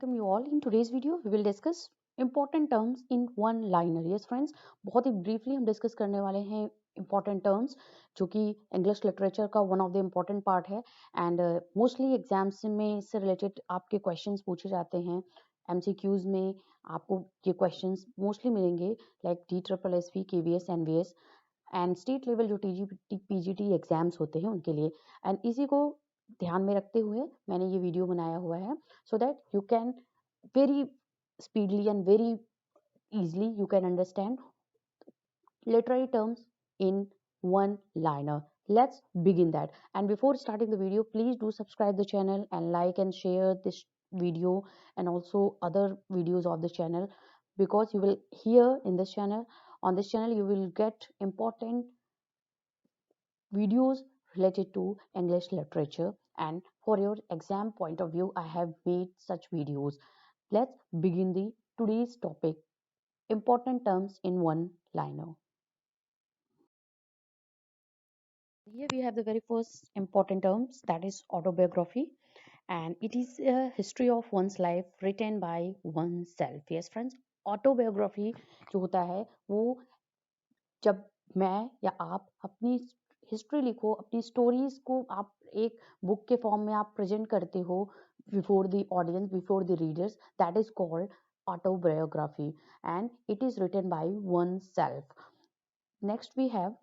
welcome you all. In today's video, we will discuss important terms in one liner. Yes friends, बहुत ही briefly हम discuss करने वाले हैं important terms जो कि English literature का one of the important part है and mostly exams में इससे related आपके questions पूछे जाते हैं. MCQs में आपको ये questions mostly मिलेंगे like DSSSB, KVS, NVS and state level जो टीजीटी पीजीटी एग्जाम्स होते हैं उनके लिए एंड इसी को ध्यान में रखते हुए मैंने ये वीडियो बनाया हुआ है so that you can very speedily and very easily you can understand literary terms in one liner. Let's begin that. And before starting the video, please do subscribe the channel and like and share this video and also other videos of the channel, because you will hear in this channel, on this channel you will get important videos related to English literature, and for your exam point of view I have made such videos. Let's begin the today's topic, important terms in one liner. Here we have the very first important terms, that is autobiography, and it is a history of one's life written by oneself. Yes friends, autobiography जो होता है वो जब मैं या आप अपनी history लिखो, अपनी स्टोरीज को आप एक बुक के फॉर्म में आप प्रेजेंट करते हो before the audience, before the readers, that is called autobiography and it is written by oneself. Next we have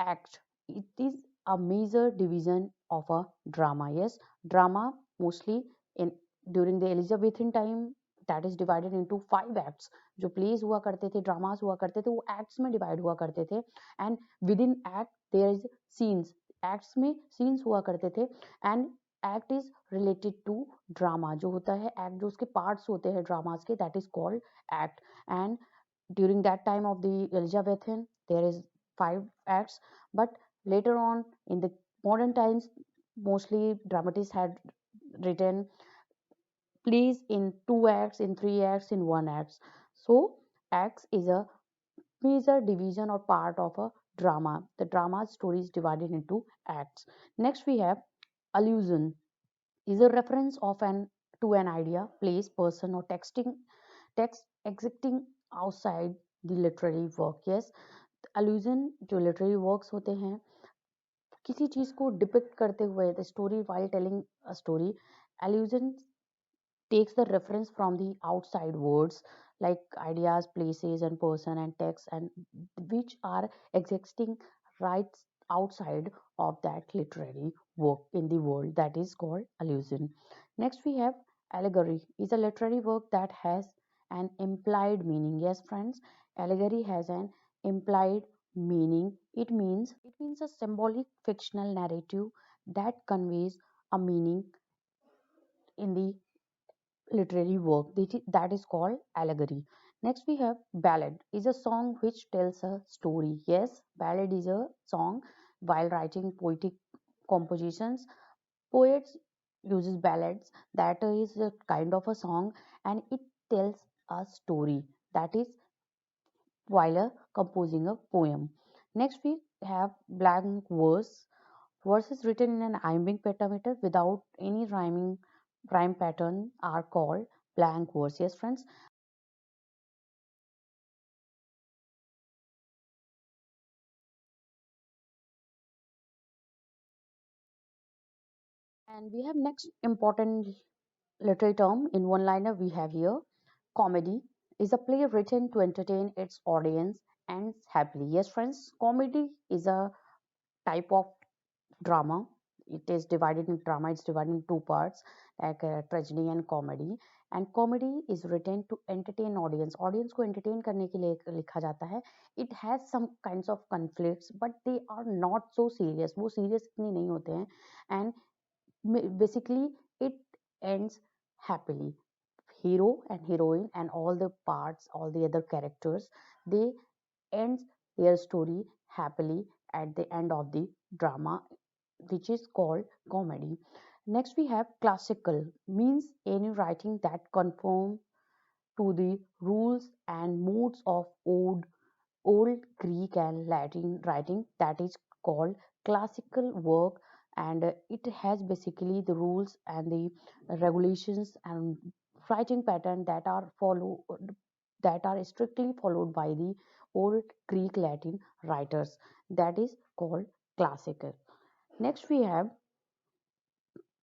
act. It is a major division of a drama. Yes, drama mostly in during the Elizabethan time, that is divided into 5 acts. जो plays हुआ करते थे, dramas हुआ करते थे, वो acts में divide हुआ करते थे and within act there is scenes. acts में scenes हुआ करते थे and act is related to drama. जो होता है act, जो उसके parts होते हैं dramas के, that is called act. And during that time of the Elizabethan there is 5 acts, but later on in the modern times mostly dramatists had written plays in 2 acts, in 3 acts, in 1 act. So acts is a major division or part of a drama. The drama story is divided into acts. Next we have allusion, is a reference of an to an idea, place, person or text existing outside the literary work. Yes, allusion जो literary works होते हैं किसी चीज को depict करते हुए, the story while telling a story, allusion takes the reference from the outside words like ideas, places and person and text, and which are existing right outside of that literary work in the world, that is called allusion. Next we have allegory, is a literary work that has an implied meaning. Yes friends, allegory has an implied meaning. It means a symbolic fictional narrative that conveys a meaning in the literary work, that is called allegory. Next we have ballad, is a song which tells a story. Yes, ballad is a song. While writing poetic compositions, poets uses ballads, that is a kind of a song and it tells a story, that is while composing a poem. Next we have blank verse. Verses written in an iambic pentameter without any rhyme pattern are called blank verse. Yes, friends. And we have next important literary term in one liner we have here. Comedy is a play written to entertain its audience and happily. Yes, friends. Comedy is a type of drama. It is divided in drama. It's divided in 2 parts, like tragedy and comedy. And comedy is written to entertain audience. Audience को entertain करने के लिए लिखा जाता है. It has some kinds of conflicts, but they are not so serious. वो serious इतने नहीं होते हैं. And basically, it ends happily. Hero and heroine and all the parts, all the other characters, they ends their story happily at the end of the drama, which is called comedy. Next we have classical, means any writing that conform to the rules and modes of old Greek and Latin writing, that is called classical work, and it has basically the rules and the regulations and writing pattern that are strictly followed by the old Greek Latin writers, that is called classical. Next we have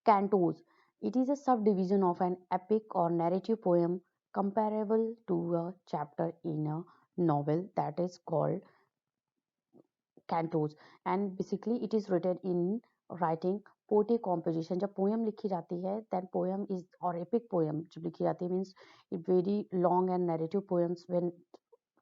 cantos. It is a subdivision of an epic or narrative poem comparable to a chapter in a novel, that is called cantos. And basically it is written in writing poetic composition. जब poem लिखी जाती है, then poem is or epic poem जब लिखी जाती है means it very long and narrative poems when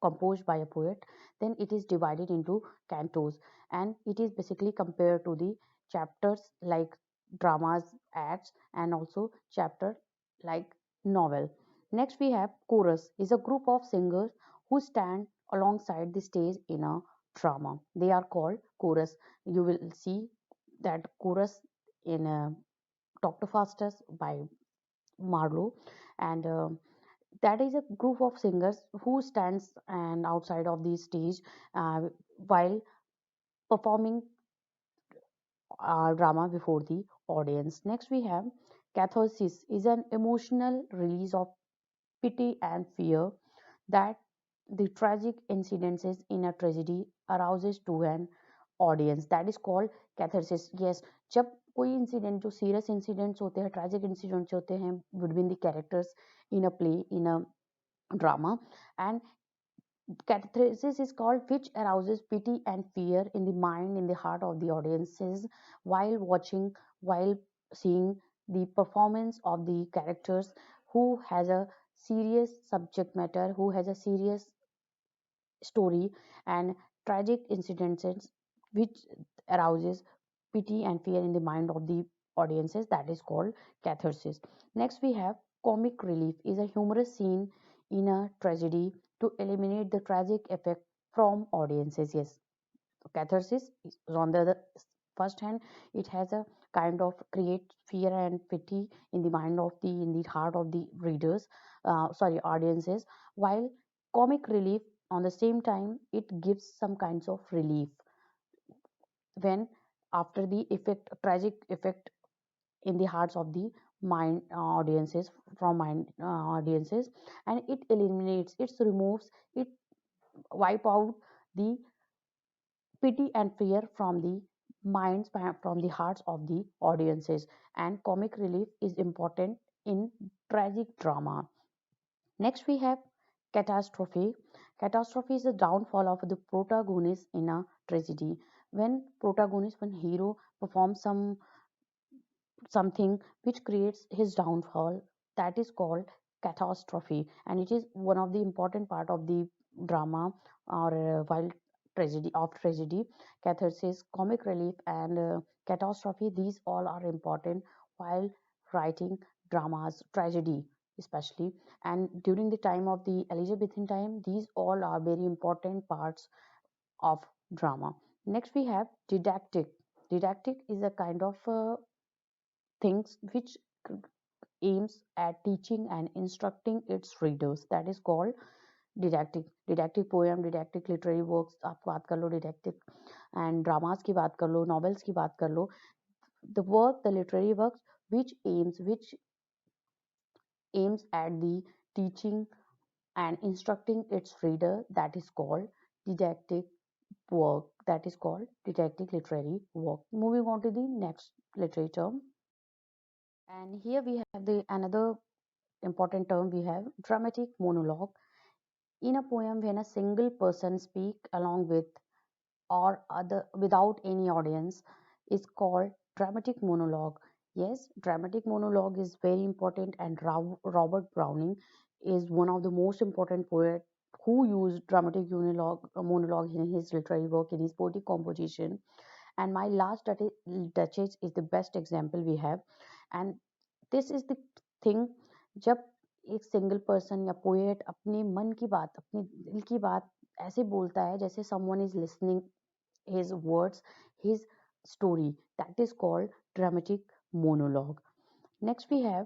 composed by a poet, then it is divided into cantos, and it is basically compared to the chapters like dramas, acts, and also chapter like novel. Next we have chorus is a group of singers who stand alongside the stage in a drama. They are called chorus. You will see that chorus in Dr. Faustus by Marlowe, and that is a group of singers who stands and outside of the stage while performing drama before the audience. Next we have catharsis is an emotional release of pity and fear that the tragic incidences in a tragedy arouses to an audience, that is called catharsis. Yes, जब कोई incident जो serious incidents होते हैं, tragic incidents होते हैं between the characters in a play, in a drama, and catharsis is called which arouses pity and fear in the mind, in the heart of the audiences while watching, while seeing the performance of the characters who has a serious subject matter, who has a serious story and tragic incidents which arouses pity and fear in the mind of the audiences, that is called catharsis. Next we have comic relief is a humorous scene in a tragedy to eliminate the tragic effect from audiences. Yes, catharsis is on the first hand, it has a kind of create fear and pity in the mind of the in the heart of the readers, sorry, audiences, while comic relief on the same time it gives some kinds of relief when after the effect tragic effect in the hearts of the mind audiences from mind audiences, and it eliminates, it removes, it wipe out the pity and fear from the minds, from the hearts of the audiences. And comic relief is important in tragic drama. Next we have catastrophe. Catastrophe is the downfall of the protagonist in a tragedy. When protagonist, when hero performs something which creates his downfall, that is called catastrophe, and it is one of the important part of the drama or while tragedy, catharsis, comic relief, and catastrophe, these all are important while writing dramas, tragedy especially, and during the time of the Elizabethan time, these all are very important parts of drama. Next we have didactic. Didactic is a kind of things which aims at teaching and instructing its readers, that is called didactic. Didactic poem, didactic literary works, आप बात कर लो didactic, and dramas की बात कर लो, novels की बात कर लो, the work, the literary works which aims at the teaching and instructing its reader, that is called didactic work, that is called didactic literary work. Moving on to the next literary term, and here we have the another important term, we have dramatic monologue. In a poem when a single person speak along with or other without any audience is called dramatic monologue. Yes, dramatic monologue is very important, and Robert Browning is one of the most important poet who used dramatic monologue in his literary work, in his poetic composition. And my last duchess is the best example we have, and this is the thing, जब एक single person या poet अपने मन की बात, अपने दिल की बात ऐसे बोलता है जैसे someone is listening his words, his story, that is called dramatic monologue. Next we have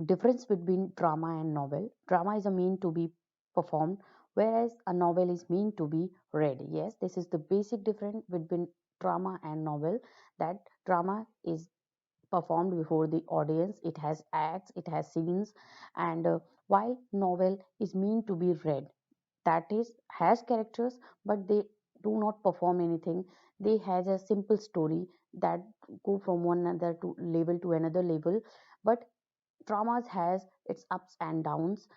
difference between drama and novel. Drama is a mean to be performed, whereas a novel is mean to be read. Yes, this is the basic difference between drama and novel, that drama is performed before the audience. It has acts, it has scenes, and while novel is meant to be read, that is has characters, but they do not perform anything. They has a simple story that go from one another to level to another level. But dramas has its ups and downs,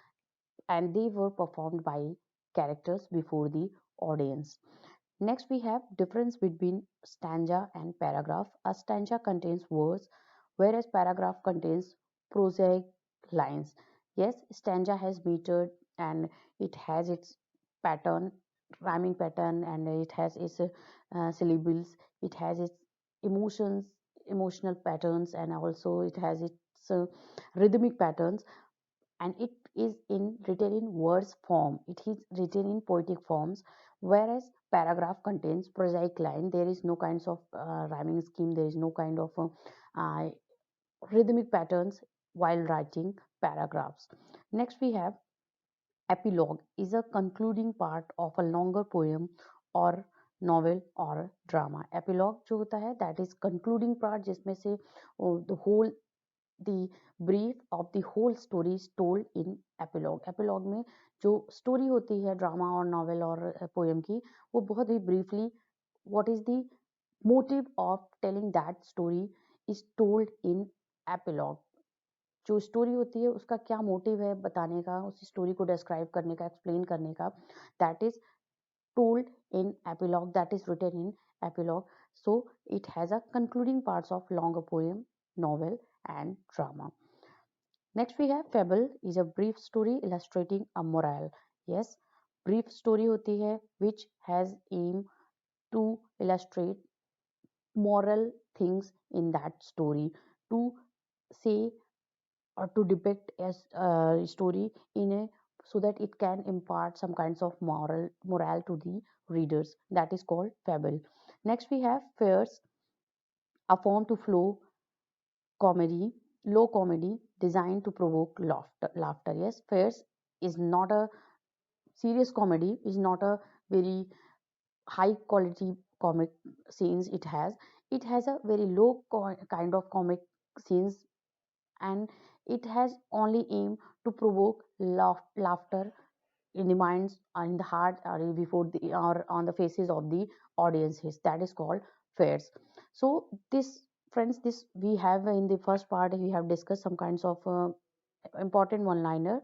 and they were performed by characters before the audience. Next, we have difference between stanza and paragraph. A stanza contains verse, whereas paragraph contains prosaic lines. Yes, stanza has meter, and it has its pattern, rhyming pattern, and it has its syllables. It has its emotions, emotional patterns, and also it has its rhythmic patterns, and it is in written in verse form, it is written in poetic forms, whereas paragraph contains prosaic line. There is no kinds of rhyming scheme, there is no kind of uh, rhythmic patterns while writing paragraphs. Next we have epilogue, is a concluding part of a longer poem or novel or drama. Epilogue जो होता है that is concluding part, जिसमें से the whole the brief of the whole story is told in epilogue. epilogue में जो story होती है drama और नॉवेल और पोएम की, वो बहुत ही briefly what is the motive of telling that story is told in epilogue. जो स्टोरी होती है उसका क्या मोटिव है बताने का, उस स्टोरी को डिस्क्राइब करने का, एक्सप्लेन करने का, that is told in epilogue, that is written in epilogue. So it has a concluding parts of longer poem, novel and drama. Next we have fable, is a brief story illustrating a morale. Yes, brief story hoti hai which has aim to illustrate moral things in that story, to say or to depict as a story in a, so that it can impart some kinds of morale to the readers, that is called fable. Next we have fairs, a form to flow comedy, low comedy designed to provoke laughter. Yes, fairs is not a serious comedy, is not a very high quality comic scenes. It has a very low kind of comic scenes, and it has only aim to provoke laughter in the minds and in the heart or before the or on the faces of the audiences. That is called fairs. So this, friends, this we have in the first part we have discussed some kinds of important one liner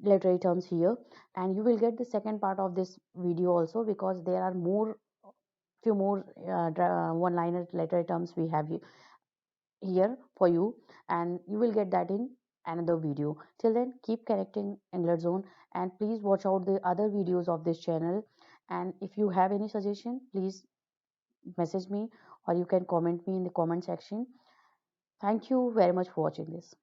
literary terms here, and you will get the second part of this video also, because there are more few more one liner literary terms we have here for you, and you will get that in another video. Till then, keep connecting English Zone, and please watch out the other videos of this channel. And if you have any suggestion, please message me, or you can comment me in the comment section. Thank you very much for watching this.